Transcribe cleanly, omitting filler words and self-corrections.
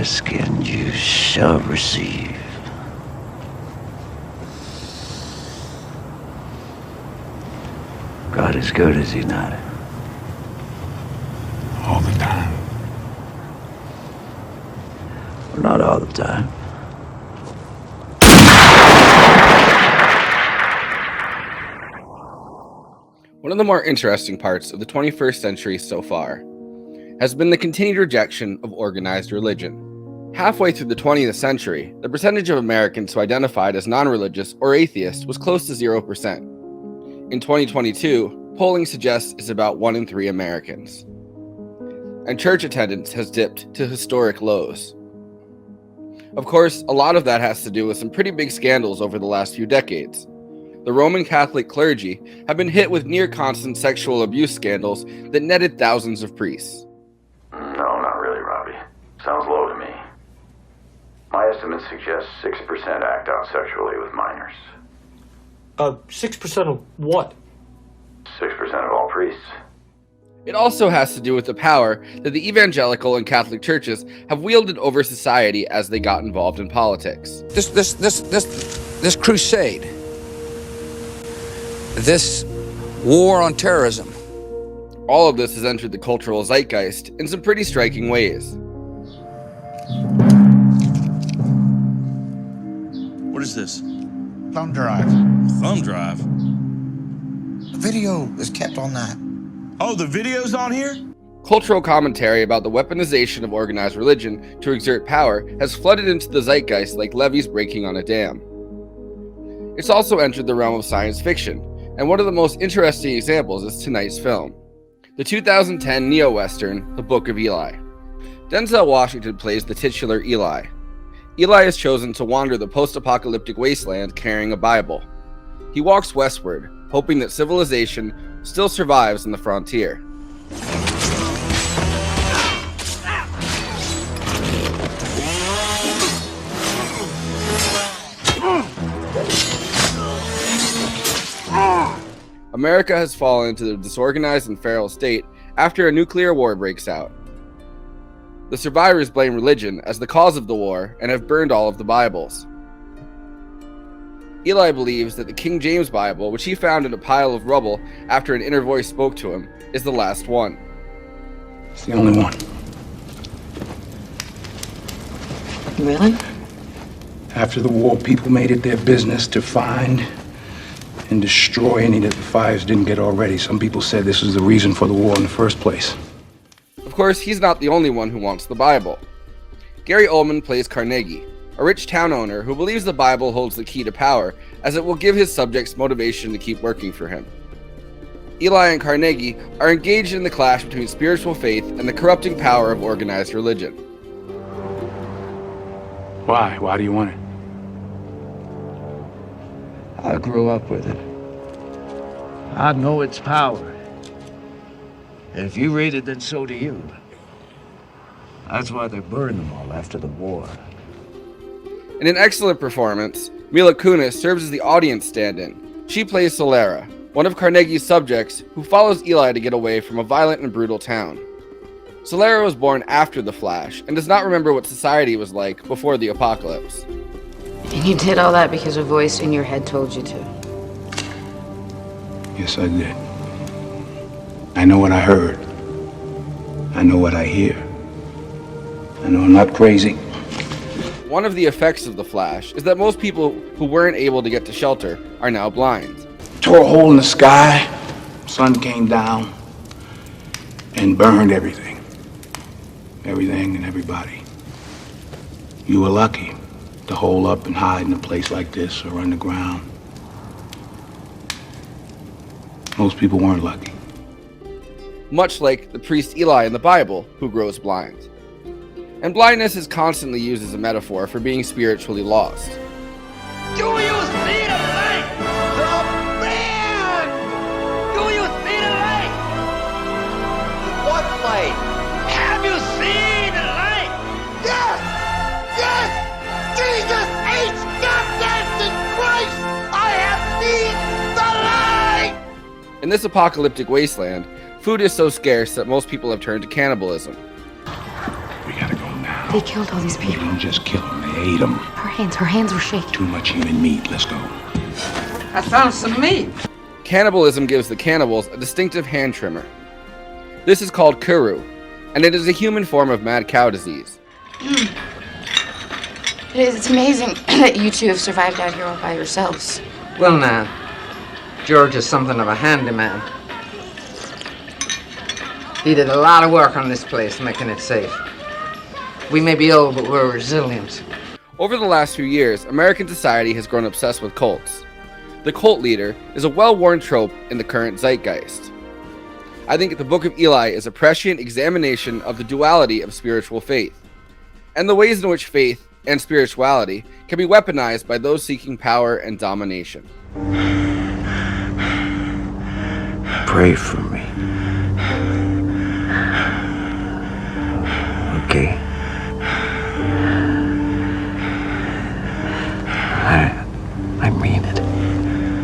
ask and you shall receive. God is good, is he not? All the time. Well, not all the time. One of the more interesting parts of the 21st century so far has been the continued rejection of organized religion. Halfway through the 20th century, the percentage of Americans who identified as non-religious or atheist was close to 0%. In 2022, polling suggests it's about 1 in 3 Americans. And church attendance has dipped to historic lows. Of course, a lot of that has to do with some pretty big scandals over the last few decades. The Roman Catholic clergy have been hit with near-constant sexual abuse scandals that netted thousands of priests. No, not really, Robbie. Sounds low to me. My estimates suggest 6% act out sexually with minors. 6% of what? 6% of all priests. It also has to do with the power that the evangelical and Catholic churches have wielded over society as they got involved in politics. This crusade, this war on terrorism. All of this has entered the cultural zeitgeist in some pretty striking ways. What is this? Thumb drive. Thumb drive? The video is kept on that. Oh, the video's on here? Cultural commentary about the weaponization of organized religion to exert power has flooded into the zeitgeist like levees breaking on a dam. It's also entered the realm of science fiction, and one of the most interesting examples is tonight's film, the 2010 neo-western, The Book of Eli. Denzel Washington plays the titular Eli. Eli is chosen to wander the post-apocalyptic wasteland carrying a Bible. He walks westward, hoping that civilization still survives in the frontier. America has fallen into the disorganized and feral state after a nuclear war breaks out. The survivors blame religion as the cause of the war and have burned all of the Bibles. Eli believes that the King James Bible, which he found in a pile of rubble after an inner voice spoke to him, is the last one. It's the only one. Really? After the war, people made it their business to find and destroy any that the fires didn't get already. Some people said this was the reason for the war in the first place. Of course, he's not the only one who wants the Bible. Gary Oldman plays Carnegie, a rich town owner who believes the Bible holds the key to power, as it will give his subjects motivation to keep working for him. Eli and Carnegie are engaged in the clash between spiritual faith and the corrupting power of organized religion. Why? Why do you want it? I grew up with it. I know its power. And if you read it, then so do you. That's why they burned them all after the war. In an excellent performance, Mila Kunis serves as the audience stand-in. She plays Solera, one of Carnegie's subjects who follows Eli to get away from a violent and brutal town. Solera was born after the Flash and does not remember what society was like before the apocalypse. And you did all that because a voice in your head told you to. Yes, I did. I know what I heard. I know what I hear. I know I'm not crazy. One of the effects of the Flash is that most people who weren't able to get to shelter are now blind. Tore a hole in the sky, sun came down, and burned everything. Everything and everybody. You were lucky to hole up and hide in a place like this or underground. Most people weren't lucky. Much like the priest Eli in the Bible, who grows blind. And blindness is constantly used as a metaphor for being spiritually lost. Do you see the light? The man! Do you see the light? What light? Have you seen the light? Yes! Yes! Jesus H. goddamn Christ! I have seen the light! In this apocalyptic wasteland, food is so scarce that most people have turned to cannibalism. We gotta go now. They killed all these They people. didn't just kill them, they ate them. Her hands were shaking. Too much human meat. Let's go. I found some meat. Cannibalism gives the cannibals a distinctive hand trimmer. This is called kuru, and it is a human form of mad cow disease. It's amazing that you two have survived out here all by yourselves. Well, now, George is something of a handyman. He did a lot of work on this place, making it safe. We may be old, but we're resilient. Over the last few years, American society has grown obsessed with cults. The cult leader is a well-worn trope in the current zeitgeist. I think the Book of Eli is a prescient examination of the duality of spiritual faith, and the ways in which faith and spirituality can be weaponized by those seeking power and domination. Pray for me. Okay? I mean it.